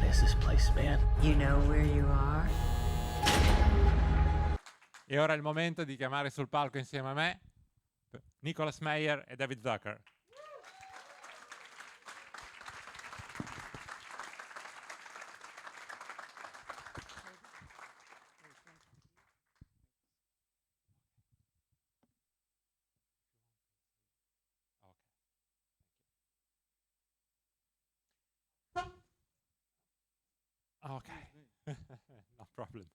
is this place, man? You know where you are? E ora è il momento di chiamare sul palco insieme a me Nicholas Meyer e David Zucker. Ok, no problem.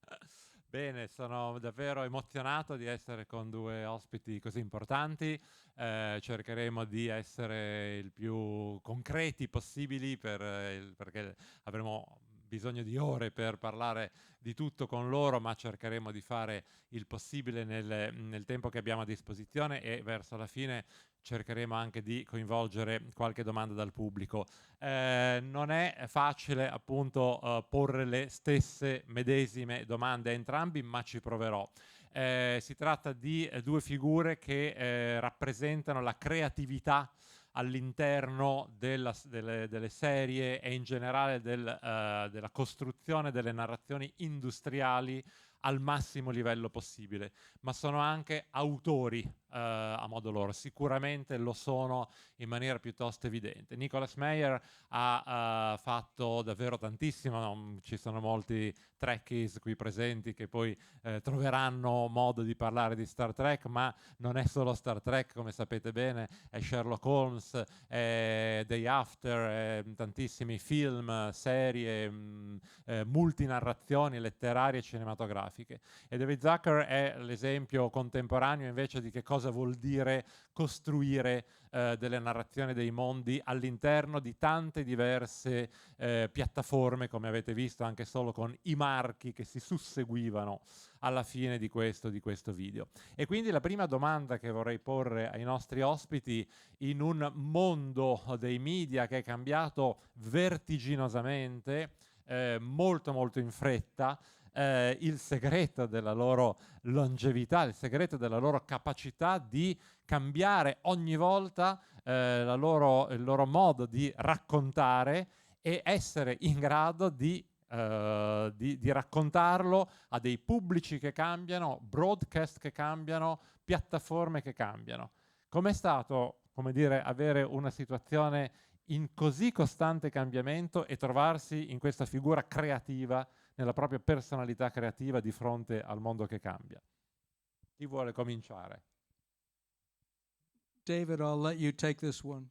Bene, sono davvero emozionato di essere con due ospiti così importanti. Cercheremo di essere il più concreti possibili perché avremo bisogno di ore per parlare di tutto con loro, ma cercheremo di fare il possibile nel tempo che abbiamo a disposizione e verso la fine cercheremo anche di coinvolgere qualche domanda dal pubblico. Non è facile appunto porre le stesse medesime domande a entrambi, ma ci proverò. Si tratta di due figure che rappresentano la creatività all'interno delle serie e in generale della costruzione delle narrazioni industriali al massimo livello possibile, ma sono anche autori a modo loro, sicuramente lo sono in maniera piuttosto evidente. Nicholas Meyer ha fatto davvero tantissimo, ci sono molti trekkies qui presenti che poi troveranno modo di parlare di Star Trek, ma non è solo Star Trek, come sapete bene, è Sherlock Holmes, è Day After, tantissimi film, serie, multinarrazioni letterarie e cinematografiche. E David Zucker è l'esempio contemporaneo invece di che cosa vuol dire costruire delle narrazioni dei mondi all'interno di tante diverse piattaforme, come avete visto anche solo con i marchi che si susseguivano alla fine di questo video. E quindi la prima domanda che vorrei porre ai nostri ospiti, in un mondo dei media che è cambiato vertiginosamente, molto molto in fretta, il segreto della loro longevità, il segreto della loro capacità di cambiare ogni volta il loro modo di raccontare e essere in grado di raccontarlo a dei pubblici che cambiano, broadcast che cambiano, piattaforme che cambiano. Com'è stato, come dire, avere una situazione in così costante cambiamento e trovarsi in questa figura creativa, nella propria personalità creativa di fronte al mondo che cambia? Chi vuole cominciare? David, I'll let you take this one.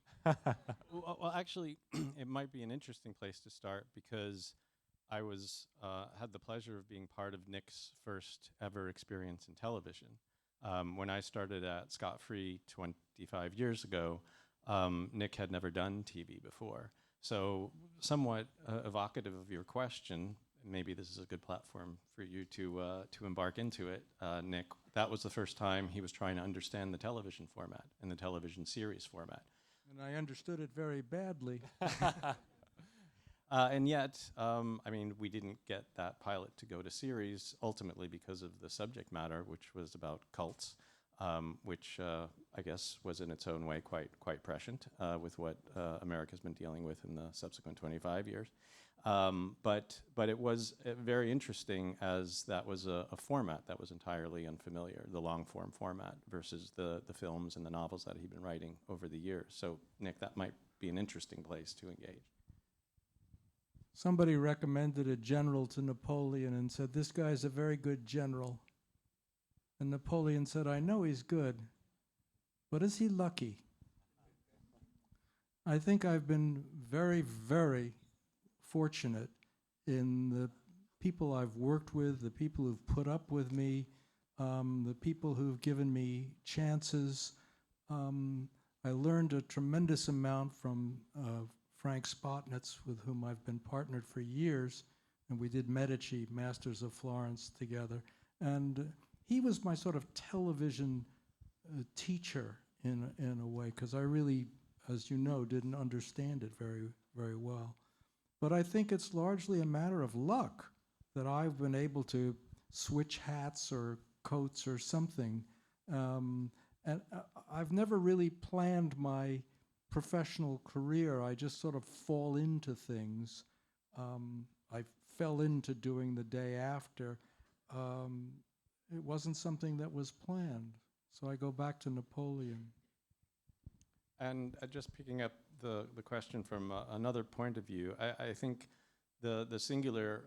Well, actually, it might be an interesting place to start because I had the pleasure of being part of Nick's first ever experience in television. When I started at Scott Free 25 years ago, Nick had never done TV before. So somewhat evocative of your question, maybe this is a good platform for you to embark into it, Nick. That was the first time he was trying to understand the television format and the television series format. And I understood it very badly. And yet, I mean, we didn't get that pilot to go to series ultimately because of the subject matter, which was about cults, which I guess was in its own way quite prescient with what America's been dealing with in the subsequent 25 years. But it was very interesting as that was a format that was entirely unfamiliar, the long-form format versus the films and the novels that he'd been writing over the years. So, Nick, that might be an interesting place to engage. Somebody recommended a general to Napoleon and said, "This guy's a very good general." And Napoleon said, "I know he's good, but is he lucky?" I think I've been very, very fortunate in the people I've worked with, the people who've put up with me, the people who've given me chances. I learned a tremendous amount from Frank Spotnitz, with whom I've been partnered for years, and we did Medici, Masters of Florence together. And he was my sort of television teacher in a way, because I really, as you know, didn't understand it very, very well. But I think it's largely a matter of luck that I've been able to switch hats or coats or something. And I've never really planned my professional career. I just sort of fall into things I fell into doing the day after. It wasn't something that was planned. So I go back to Napoleon. And just picking up the question from another point of view, I think the singular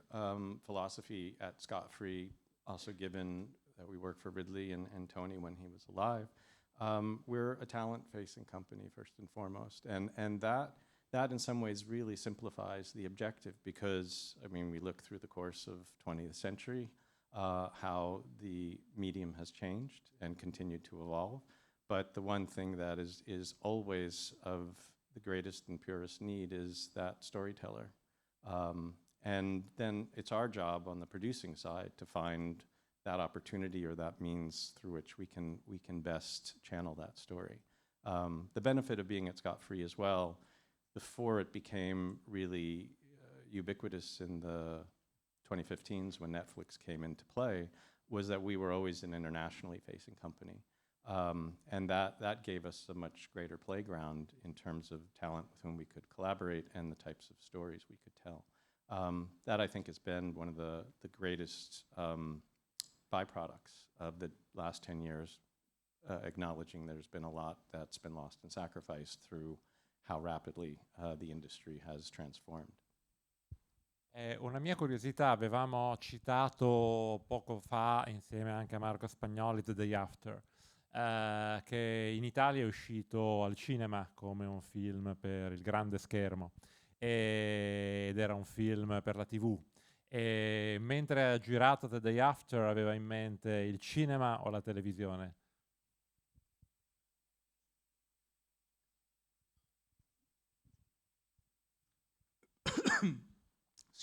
philosophy at Scott Free, also given that we work for Ridley and Tony when he was alive, we're a talent-facing company first and foremost, and that in some ways really simplifies the objective, because I mean we look through the course of 20th century how the medium has changed and continued to evolve. But the one thing that is always of the greatest and purest need is that storyteller. And then it's our job on the producing side to find that opportunity or that means through which we can best channel that story. The benefit of being at Scott Free as well, before it became really ubiquitous in the 2015s when Netflix came into play, was that we were always an internationally facing company. And that gave us a much greater playground in terms of talent with whom we could collaborate and the types of stories we could tell. That I think has been one of the greatest byproducts of the last 10 years, acknowledging there's been a lot that's been lost and sacrificed through how rapidly the industry has transformed. Una mia curiosità, avevamo citato poco fa, insieme anche a Marco Spagnoli, The Day After, che in Italia è uscito al cinema come un film per il grande schermo, ed era un film per la TV. E mentre ha girato The Day After aveva in mente il cinema o la televisione?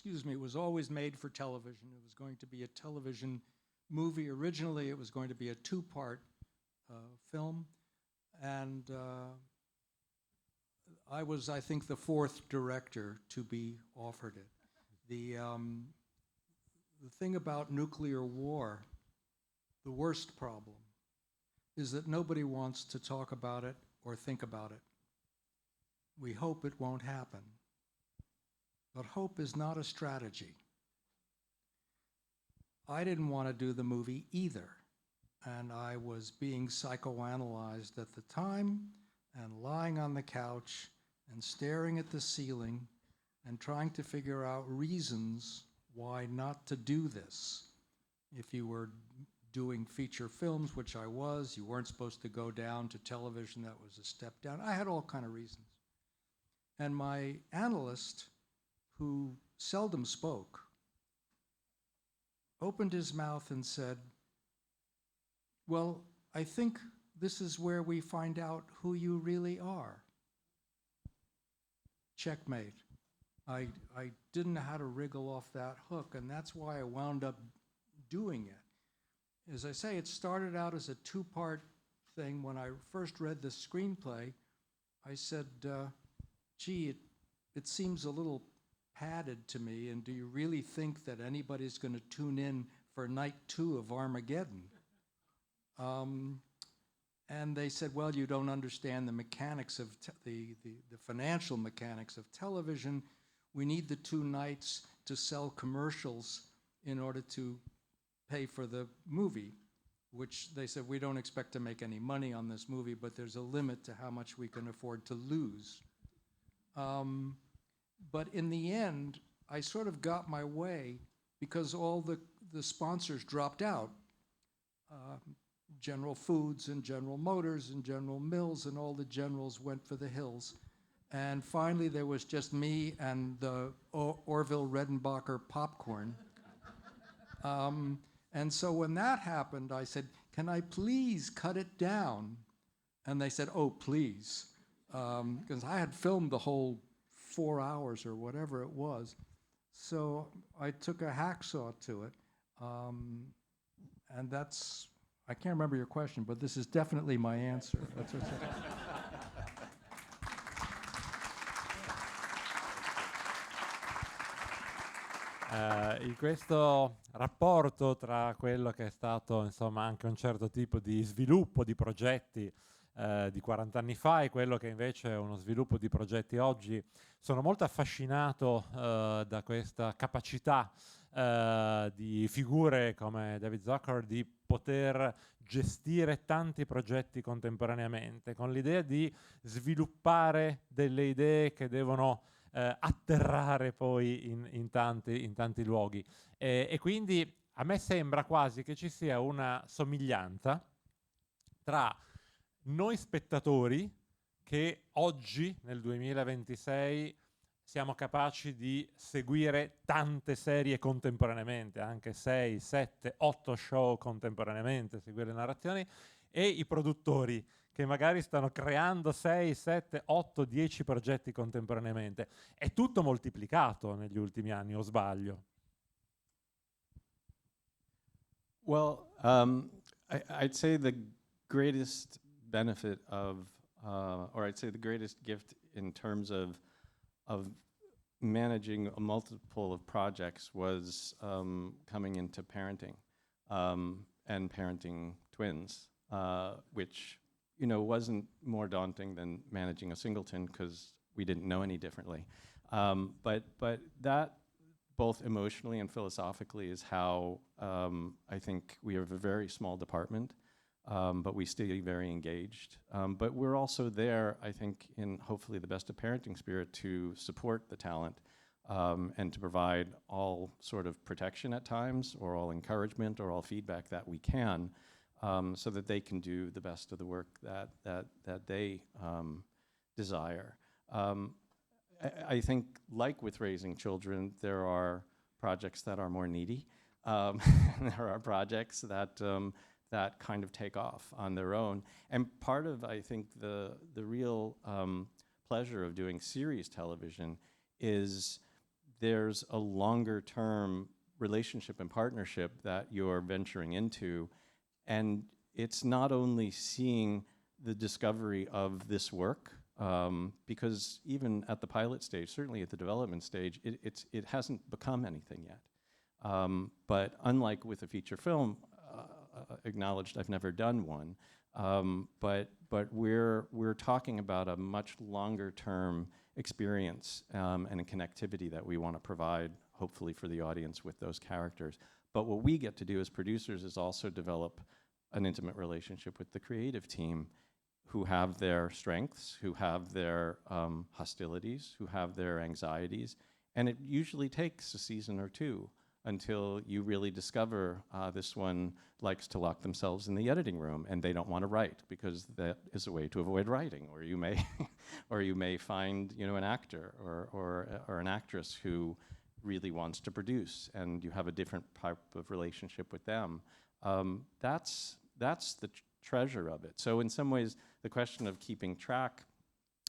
Excuse me, it was always made for television. It was going to be a television movie. Originally, it was going to be a two-part film. And I was, I think, the fourth director to be offered it. The thing about nuclear war, the worst problem, is that nobody wants to talk about it or think about it. We hope it won't happen. But hope is not a strategy. I didn't want to do the movie either. And I was being psychoanalyzed at the time and lying on the couch and staring at the ceiling and trying to figure out reasons why not to do this. If you were doing feature films, which I was, you weren't supposed to go down to television. That was a step down. I had all kind of reasons. And my analyst, who seldom spoke, opened his mouth and said, well, I think this is where we find out who you really are. Checkmate. I didn't know how to wriggle off that hook, and that's why I wound up doing it. As I say, it started out as a two-part thing. When I first read the screenplay, I said, gee, it seems a little padded to me, and do you really think that anybody's going to tune in for night 2 of Armageddon? And they said, well, you don't understand the mechanics of the financial mechanics of television. We need the 2 nights to sell commercials in order to pay for the movie, which they said, we don't expect to make any money on this movie, but there's a limit to how much we can afford to lose. But in the end, I sort of got my way because all the sponsors dropped out. General Foods and General Motors and General Mills and all the generals went for the hills. And finally, there was just me and the Orville Redenbacher popcorn. And so when that happened, I said, can I please cut it down? And they said, oh, please. Because I had filmed the whole 4 hours or whatever it was. So I took a hacksaw to it. And that's, I can't remember your question, but this is definitely my answer. That's what In questo rapporto tra quello che è stato insomma anche un certo tipo di sviluppo di progetti di 40 anni fa e quello che invece è uno sviluppo di progetti oggi. Sono molto affascinato da questa capacità di figure come David Zucker di poter gestire tanti progetti contemporaneamente, con l'idea di sviluppare delle idee che devono atterrare poi in tanti luoghi. E quindi a me sembra quasi che ci sia una somiglianza tra noi spettatori che oggi, nel 2026, siamo capaci di seguire tante serie contemporaneamente, anche 6, 7, 8 show contemporaneamente, seguire le narrazioni, e i produttori che magari stanno creando 6, 7, 8, 10 progetti contemporaneamente. È tutto moltiplicato negli ultimi anni, o sbaglio? Well, I'd say the greatest benefit of, or I'd say the greatest gift in terms of managing a multiple of projects was coming into parenting and parenting twins, which wasn't more daunting than managing a singleton because we didn't know any differently. But that, both emotionally and philosophically, is how I think we have a very small department, but we stay very engaged. But we're also there, I think, in hopefully the best of parenting spirit to support the talent and to provide all sort of protection at times, or all encouragement, or all feedback that we can, so that they can do the best of the work that they desire. I think, like with raising children, there are projects that are more needy. There are projects that that kind of take off on their own. And part of, I think, the real pleasure of doing series television is there's a longer-term relationship and partnership that you're venturing into. And it's not only seeing the discovery of this work, because even at the pilot stage, certainly at the development stage, it hasn't become anything yet. But unlike with a feature film, acknowledged I've never done one, but we're talking about a much longer term experience and a connectivity that we want to provide, hopefully, for the audience with those characters. But what we get to do as producers is also develop an intimate relationship with the creative team, who have their strengths, who have their hostilities, who have their anxieties. And it usually takes a season or two until you really discover this one likes to lock themselves in the editing room and they don't want to write, because that is a way to avoid writing. Or you may, or you may find an actor or an actress who really wants to produce, and you have a different type of relationship with them. That's the treasure of it. So in some ways, the question of keeping track,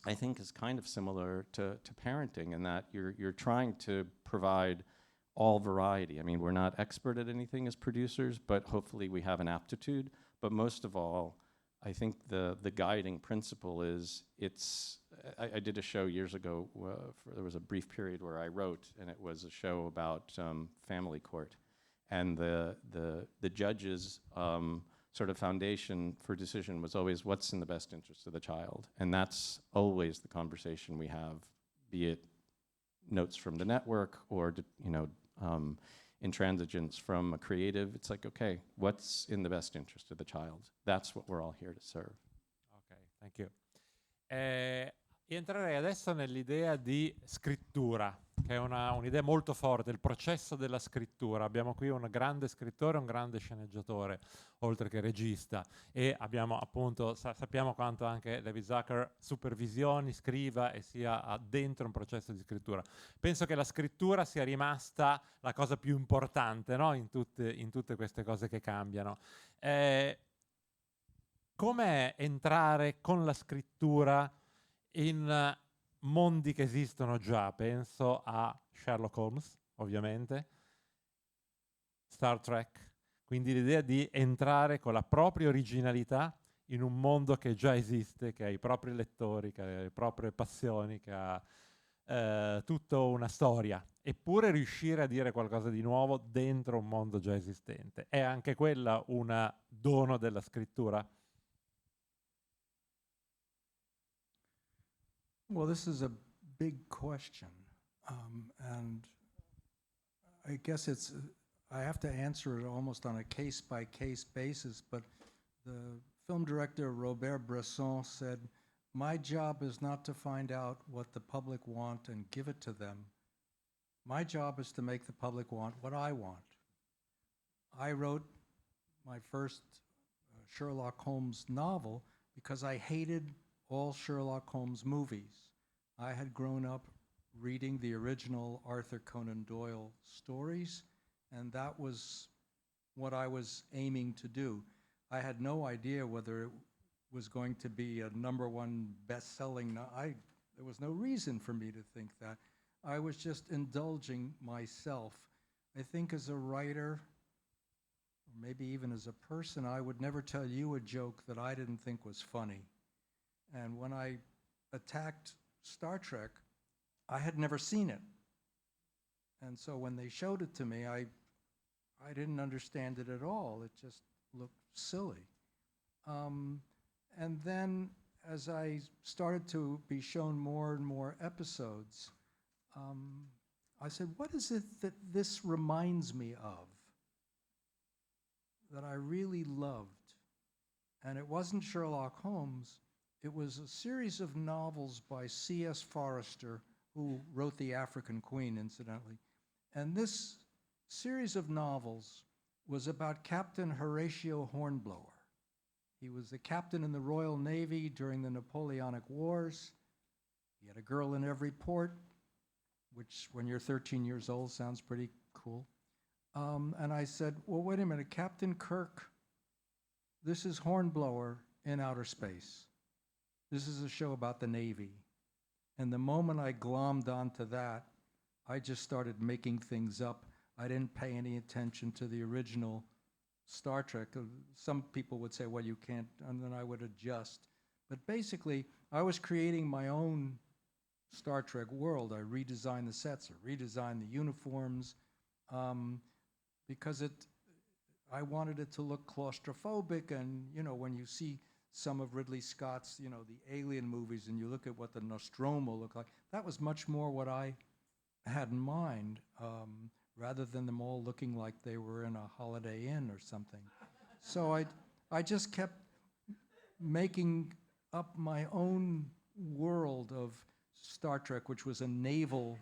I think, is kind of similar to parenting, in that you're trying to provide all variety. I mean, we're not expert at anything as producers, but hopefully we have an aptitude. But most of all, I think the guiding principle is I did a show years ago, there was a brief period where I wrote, and it was a show about family court. And the judges' sort of foundation for decision was always what's in the best interest of the child. And that's always the conversation we have, be it notes from the network or intransigence from a creative. It's like, okay, what's in the best interest of the child? That's what we're all here to serve. Ok, thank you. Entrerei adesso nell'idea di scrittura, che è un'idea molto forte, il processo della scrittura. Abbiamo qui un grande scrittore, un grande sceneggiatore, oltre che regista, e abbiamo appunto, sappiamo quanto anche David Zucker supervisioni, scriva e sia dentro un processo di scrittura. Penso che la scrittura sia rimasta la cosa più importante, no? in tutte queste cose che cambiano. Com'è entrare con la scrittura in mondi che esistono già? Penso a Sherlock Holmes, ovviamente, Star Trek, quindi l'idea di entrare con la propria originalità in un mondo che già esiste, che ha i propri lettori, che ha le proprie passioni, che ha tutta una storia, eppure riuscire a dire qualcosa di nuovo dentro un mondo già esistente. È anche quella un dono della scrittura? Well, this is a big question, and I guess I have to answer it almost on a case-by-case basis, but the film director Robert Bresson said, "My job is not to find out what the public want and give it to them. My job is to make the public want what I want." I wrote my first Sherlock Holmes novel because I hated all Sherlock Holmes movies. I had grown up reading the original Arthur Conan Doyle stories, and that was what I was aiming to do. I had no idea whether it was going to be a #1 best-selling. There was no reason for me to think that. I was just indulging myself. I think as a writer, or maybe even as a person, I would never tell you a joke that I didn't think was funny. And when I attacked Star Trek, I had never seen it. And so when they showed it to me, I didn't understand it at all. It just looked silly. And then as I started to be shown more and more episodes, I said, what is it that this reminds me of that I really loved? And it wasn't Sherlock Holmes. It was a series of novels by C.S. Forester, who wrote The African Queen, incidentally. And this series of novels was about Captain Horatio Hornblower. He was the captain in the Royal Navy during the Napoleonic Wars. He had a girl in every port, which when you're 13 years old sounds pretty cool. And I said, well, wait a minute, Captain Kirk, this is Hornblower in outer space. This is a show about the Navy. And the moment I glommed onto that, I just started making things up. I didn't pay any attention to the original Star Trek. Some people would say, well, you can't, and then I would adjust. But basically, I was creating my own Star Trek world. I redesigned the sets, I redesigned the uniforms, because I wanted it to look claustrophobic. And, you know, when you see some of Ridley Scott's, you know, the Alien movies, and you look at what the Nostromo looked like, that was much more what I had in mind, rather than them all looking like they were in a Holiday Inn or something. So I just kept making up my own world of Star Trek, which was a naval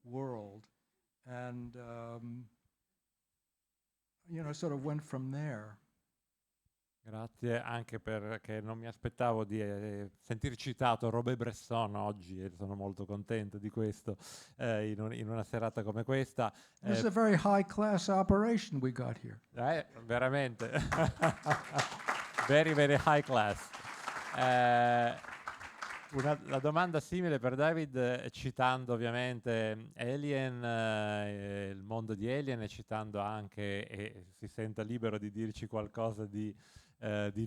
world, and you know, sort of went from there. Grazie anche perché non mi aspettavo di sentir citato Robert Bresson oggi e sono molto contento di questo in una serata come questa. This is a very high class operation we got here. Veramente. Very, very high class. La domanda simile per David, citando ovviamente Alien, il mondo di Alien, e citando anche, e si senta libero di dirci qualcosa di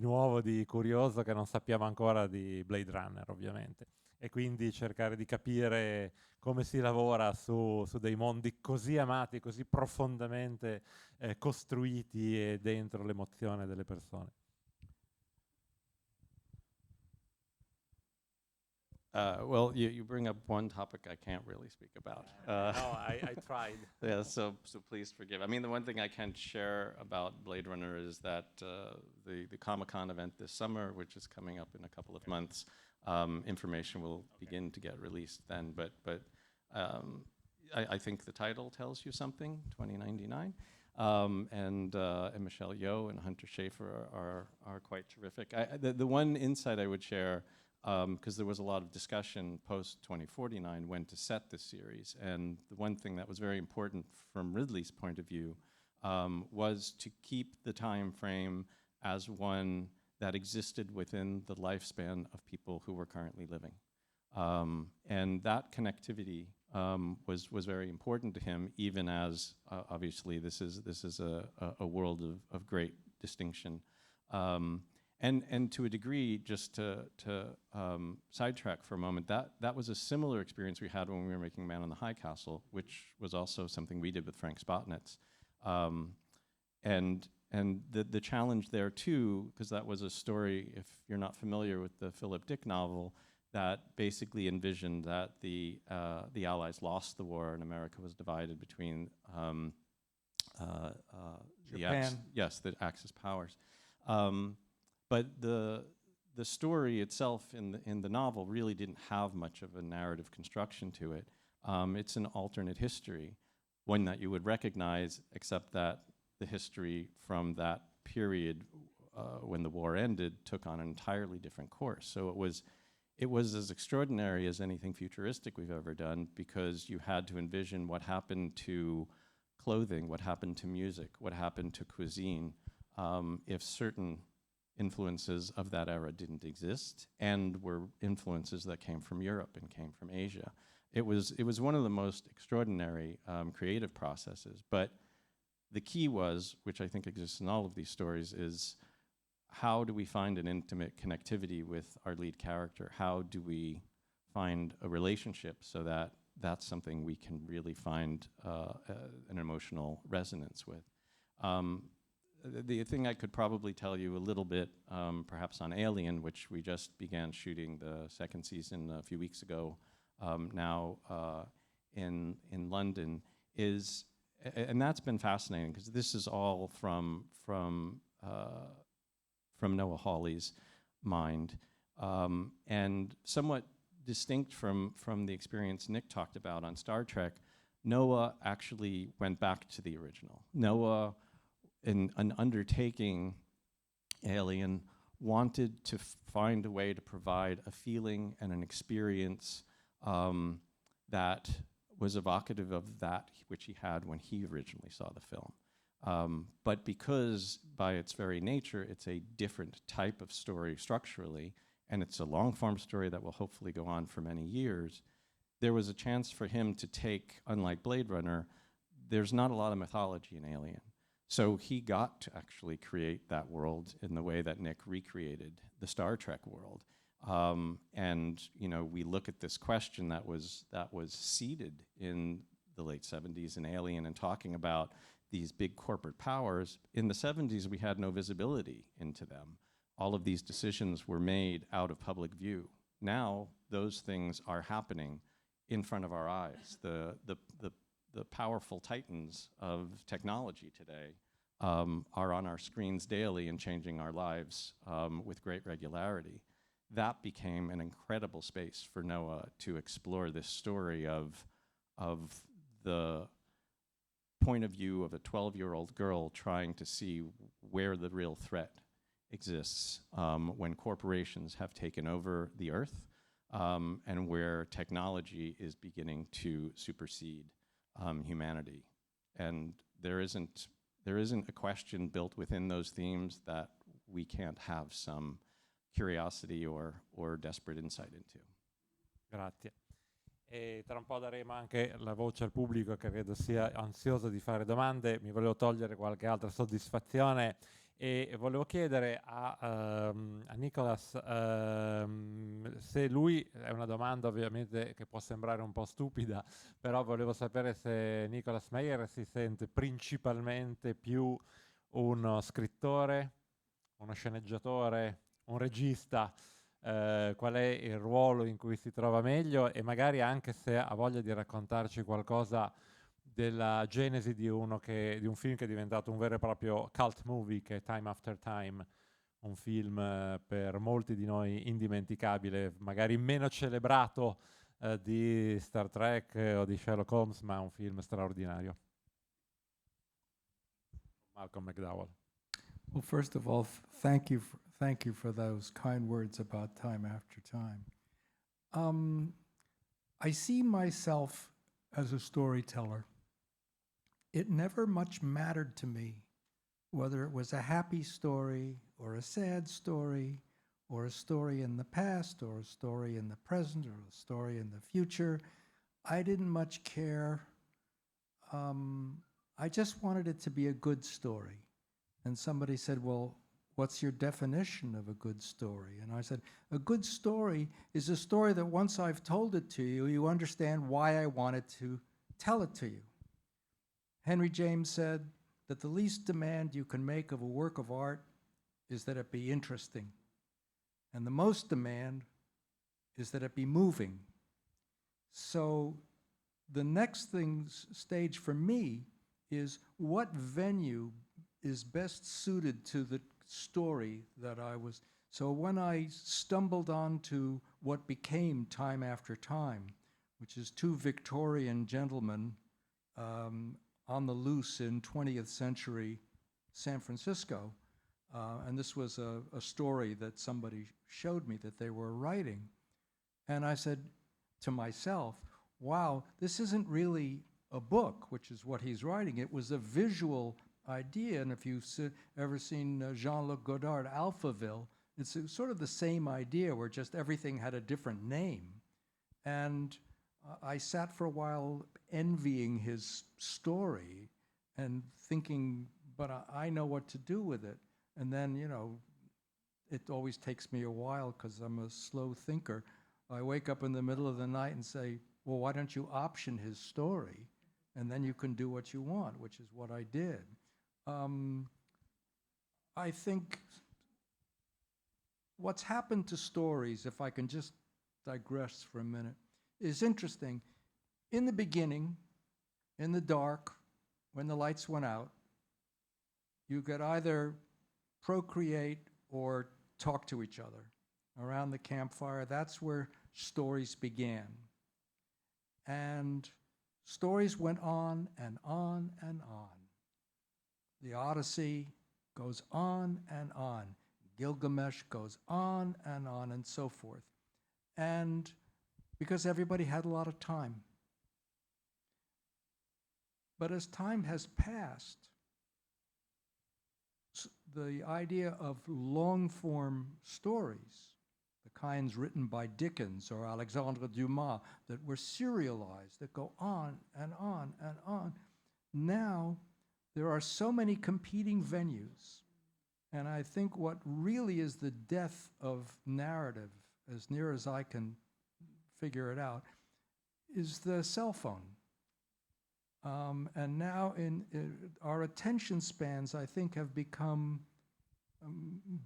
nuovo, di curioso che non sappiamo ancora, di Blade Runner ovviamente, e quindi cercare di capire come si lavora su dei mondi così amati, così profondamente costruiti e dentro l'emozione delle persone. Well, you bring up one topic I can't really speak about. No, I tried. Yeah, so please forgive. I mean, the one thing I can share about Blade Runner is that the Comic-Con event this summer, which is coming up in a couple of months, information will begin to get released then. But I think the title tells you something, 2099. And Michelle Yeoh and Hunter Schafer are quite terrific. The one insight I would share, because there was a lot of discussion post-2049 when to set this series. And the one thing that was very important from Ridley's point of view was to keep the time frame as one that existed within the lifespan of people who were currently living. And that connectivity was very important to him, even as obviously this is a world of great distinction. And to a degree, just to sidetrack for a moment, that was a similar experience we had when we were making Man on the High Castle, which was also something we did with Frank Spotnitz. And the challenge there too, because that was a story, if you're not familiar with the Philip Dick novel, that basically envisioned that the Allies lost the war and America was divided between Japan. the Axis powers. But the story itself in the novel really didn't have much of a narrative construction to it. It's an alternate history, one that you would recognize, except that the history from that period when the war ended took on an entirely different course. So it was as extraordinary as anything futuristic we've ever done, because you had to envision what happened to clothing, what happened to music, what happened to cuisine, if certain influences of that era didn't exist and were influences that came from Europe and came from Asia. It was one of the most extraordinary creative processes. But the key was, which I think exists in all of these stories, is how do we find an intimate connectivity with our lead character? How do we find a relationship so that that's something we can really find an emotional resonance with? The thing I could probably tell you a little bit, perhaps on Alien, which we just began shooting the second season a few weeks ago, now in London, is, and that's been fascinating, because this is all from Noah Hawley's mind, and somewhat distinct from the experience Nick talked about on Star Trek. Noah actually went back to the original. Noah, in an undertaking Alien, wanted to find a way to provide a feeling and an experience that was evocative of that which he had when he originally saw the film. But because by its very nature, it's a different type of story structurally, and it's a long-form story that will hopefully go on for many years, there was a chance for him to take, unlike Blade Runner, there's not a lot of mythology in Alien. So he got to actually create that world in the way that Nick recreated the Star Trek world. And we look at this question that was seeded in the late 70s in Alien, and talking about these big corporate powers. In the 70s, we had no visibility into them. All of these decisions were made out of public view. Now, those things are happening in front of our eyes. The powerful titans of technology today are on our screens daily and changing our lives with great regularity. That became an incredible space for Noah to explore this story of the point of view of a 12-year-old girl trying to see where the real threat exists when corporations have taken over the earth, and where technology is beginning to supersede humanity. And there isn't a question built within those themes that we can't have some curiosity or desperate insight into. Grazie. E tra un po' daremo anche la voce al pubblico, che vedo sia ansioso di fare domande. Mi volevo togliere qualche altra soddisfazione e volevo chiedere a Nicholas se lui, è una domanda ovviamente che può sembrare un po' stupida, però volevo sapere se Nicholas Meyer si sente principalmente più uno scrittore, uno sceneggiatore, un regista. Qual è il ruolo in cui si trova meglio, e magari anche se ha voglia di raccontarci qualcosa della genesi di un film che è diventato un vero e proprio cult movie, che è Time After Time, un film per molti di noi indimenticabile, magari meno celebrato di Star Trek o di Sherlock Holmes, ma un film straordinario. Malcolm McDowell. Well, first of all, thank you for those kind words about Time After Time. I see myself as a storyteller. It never much mattered to me whether it was a happy story or a sad story or a story in the past or a story in the present or a story in the future. I didn't much care. I just wanted it to be a good story. And somebody said, well, what's your definition of a good story? And I said, a good story is a story that once I've told it to you, you understand why I wanted to tell it to you. Henry James said that the least demand you can make of a work of art is that it be interesting. And the most demand is that it be moving. So the next stage for me is what venue is best suited to the story that I was. So when I stumbled onto what became Time After Time, which is two Victorian gentlemen on the loose in 20th century San Francisco, and this was a story that somebody showed me that they were writing. And I said to myself, wow, this isn't really a book, which is what he's writing. It was a visual idea. And if you've ever seen Jean-Luc Godard, Alphaville, it's sort of the same idea where just everything had a different name. And I sat for a while envying his story and thinking, but I know what to do with it. And then, you know, it always takes me a while because I'm a slow thinker. I wake up in the middle of the night and say, well, why don't you option his story? And then you can do what you want, which is what I did. I think what's happened to stories, if I can just digress for a minute, is interesting. In the beginning, in the dark, when the lights went out, you could either procreate or talk to each other around the campfire. That's where stories began. And stories went on and on and on. The Odyssey goes on and on. Gilgamesh goes on and so forth. And because everybody had a lot of time. But as time has passed, the idea of long-form stories, the kinds written by Dickens or Alexandre Dumas that were serialized, that go on and on and on, now there are so many competing venues. And I think what really is the death of narrative, as near as I can figure it out, is the cell phone. And now our attention spans, I think, have become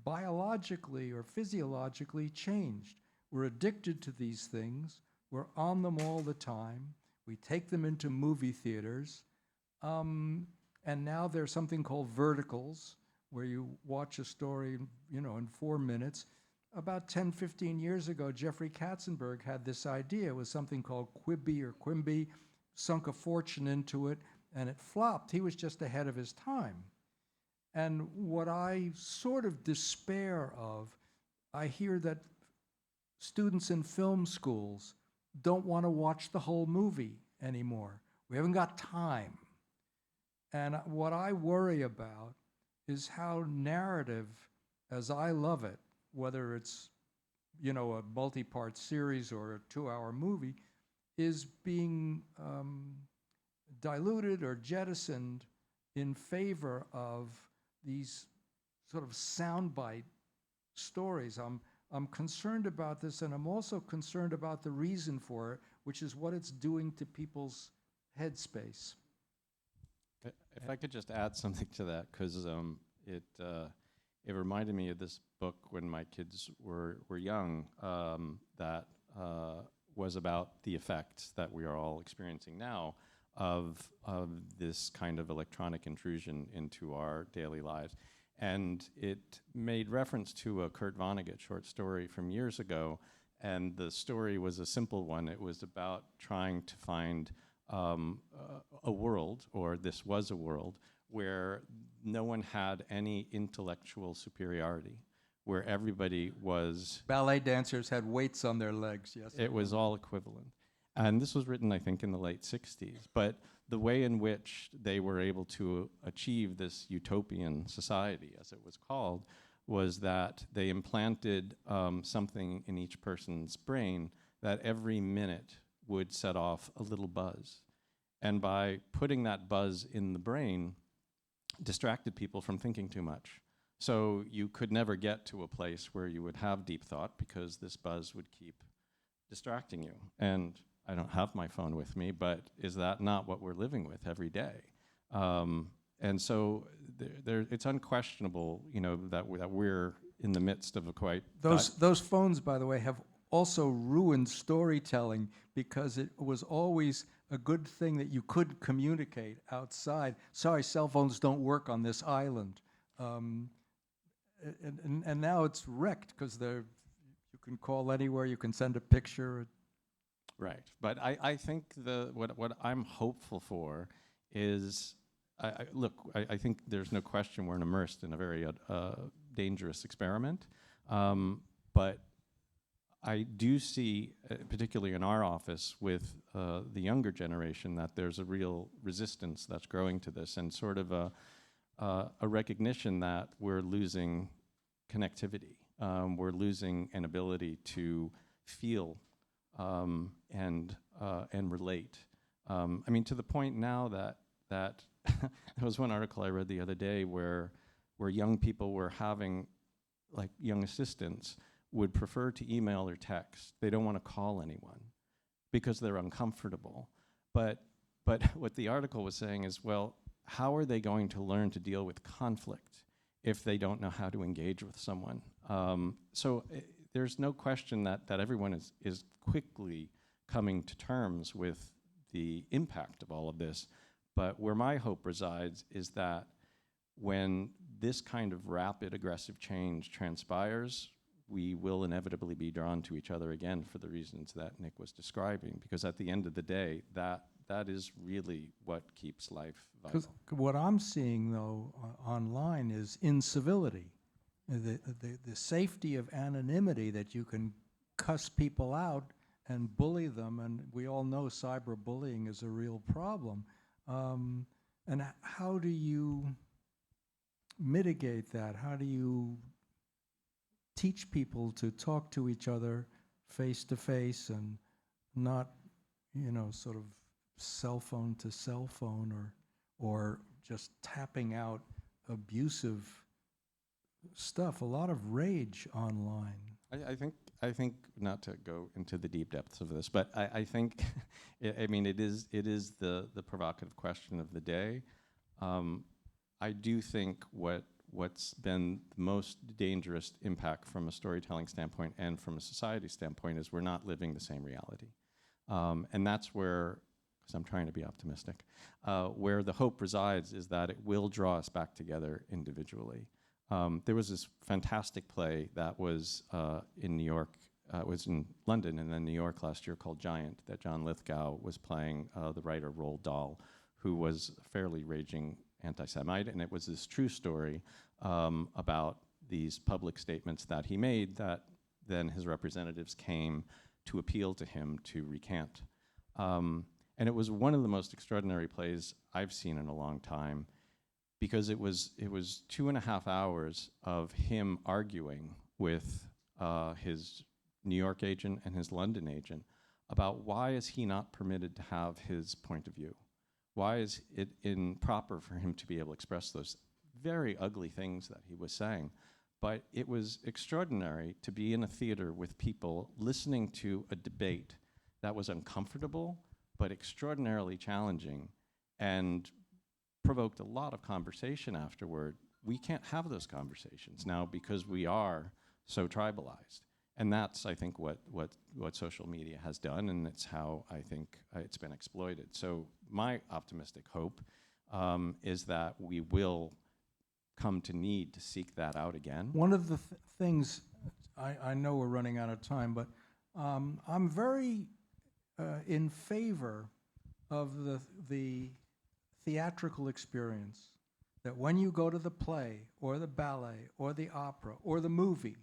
biologically or physiologically changed. We're addicted to these things. We're on them all the time. We take them into movie theaters. And now there's something called verticals, where you watch a story, you know, in 4 minutes. About 10, 15 years ago, Jeffrey Katzenberg had this idea. It was something called Quibi or Quimby, sunk a fortune into it, and it flopped. He was just ahead of his time. And what I sort of despair of, I hear that students in film schools don't want to watch the whole movie anymore. We haven't got time. And what I worry about is how narrative, as I love it, whether it's, you know, a multi-part series or a 2-hour movie, is being diluted or jettisoned in favor of these sort of soundbite stories. I'm concerned about this, and I'm also concerned about the reason for it, which is what it's doing to people's headspace. If I could just add something to that, because it reminded me of this book when my kids were young that was about the effects that we are all experiencing now of this kind of electronic intrusion into our daily lives. And it made reference to a Kurt Vonnegut short story from years ago, and the story was a simple one. It was about trying to find a world, or this was a world, where no one had any intellectual superiority, where everybody was... Ballet dancers had weights on their legs, yes. It was all equivalent. And this was written, I think, in the late 60s. But the way in which they were able to achieve this utopian society, as it was called, was that they implanted something in each person's brain that every minute would set off a little buzz. And by putting that buzz in the brain, distracted people from thinking too much. So you could never get to a place where you would have deep thought because this buzz would keep distracting you. And I don't have my phone with me, but is that not what we're living with every day? And so it's unquestionable, you know, that we're in the midst of a quite... Those phones, by the way, have also ruined storytelling because it was always a good thing that you could communicate outside. Sorry, cell phones don't work on this island. And now it's wrecked because you can call anywhere, you can send a picture. Right, but I think what I'm hopeful for is, I think there's no question we're immersed in a very dangerous experiment, but I do see, particularly in our office with the younger generation, that there's a real resistance that's growing to this, and sort of a recognition that we're losing connectivity. We're losing an ability to feel and relate. I mean, to the point now that there was one article I read the other day where young people were having, like young assistants, would prefer to email or text. They don't want to call anyone because they're uncomfortable. But what the article was saying is, well, how are they going to learn to deal with conflict if they don't know how to engage with someone? So there's no question that everyone is quickly coming to terms with the impact of all of this. But where my hope resides is that when this kind of rapid, aggressive change transpires, we will inevitably be drawn to each other again for the reasons that Nick was describing, because at the end of the day, that is really what keeps life vital. Because what I'm seeing, though, online is incivility. The safety of anonymity, that you can cuss people out and bully them, and we all know cyberbullying is a real problem. And how do you mitigate that? How do you teach people to talk to each other face to face and not, sort of cell phone to cell phone, or just tapping out abusive stuff? A lot of rage online. I think not to go into the deep depths of this, but I think it is the provocative question of the day. I do think what's been the most dangerous impact from a storytelling standpoint and from a society standpoint is we're not living the same reality. And that's where, because I'm trying to be optimistic, where the hope resides is that it will draw us back together individually. There was this fantastic play that was in New York, it was in London and then New York last year, called Giant, that John Lithgow was playing the writer Roald Dahl, who was a fairly raging anti-Semite, and it was this true story about these public statements that he made that then his representatives came to appeal to him to recant. And it was one of the most extraordinary plays I've seen in a long time, because it was 2.5 hours of him arguing with his New York agent and his London agent about why is he not permitted to have his point of view? Why is it improper for him to be able to express those very ugly things that he was saying? But it was extraordinary to be in a theater with people listening to a debate that was uncomfortable but extraordinarily challenging and provoked a lot of conversation afterward. We can't have those conversations now because we are so tribalized. And that's, I think, what social media has done, and it's how I think it's been exploited. So my optimistic hope is that we will come to need to seek that out again. One of the things, I know we're running out of time, but I'm very in favor of the theatrical experience, that when you go to the play or the ballet or the opera or the movie,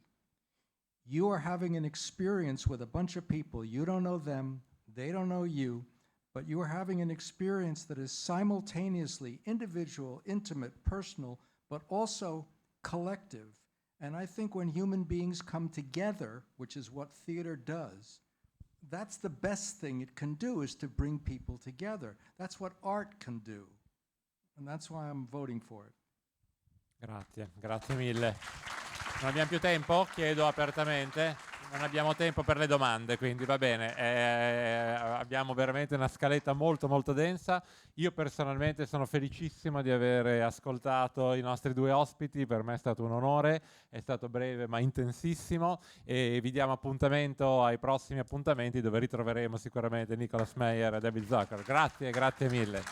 you are having an experience with a bunch of people. You don't know them, they don't know you, but you are having an experience that is simultaneously individual, intimate, personal, but also collective. And I think when human beings come together, which is what theater does, that's the best thing it can do, is to bring people together. That's what art can do. And that's why I'm voting for it. Grazie mille. Non abbiamo più tempo, chiedo apertamente. Non abbiamo tempo per le domande, quindi va bene. Abbiamo veramente una scaletta molto molto densa. Io personalmente sono felicissimo di aver ascoltato i nostri due ospiti, per me è stato un onore, è stato breve ma intensissimo e vi diamo appuntamento ai prossimi appuntamenti dove ritroveremo sicuramente Nicholas Meyer e David Zucker. Grazie, grazie mille.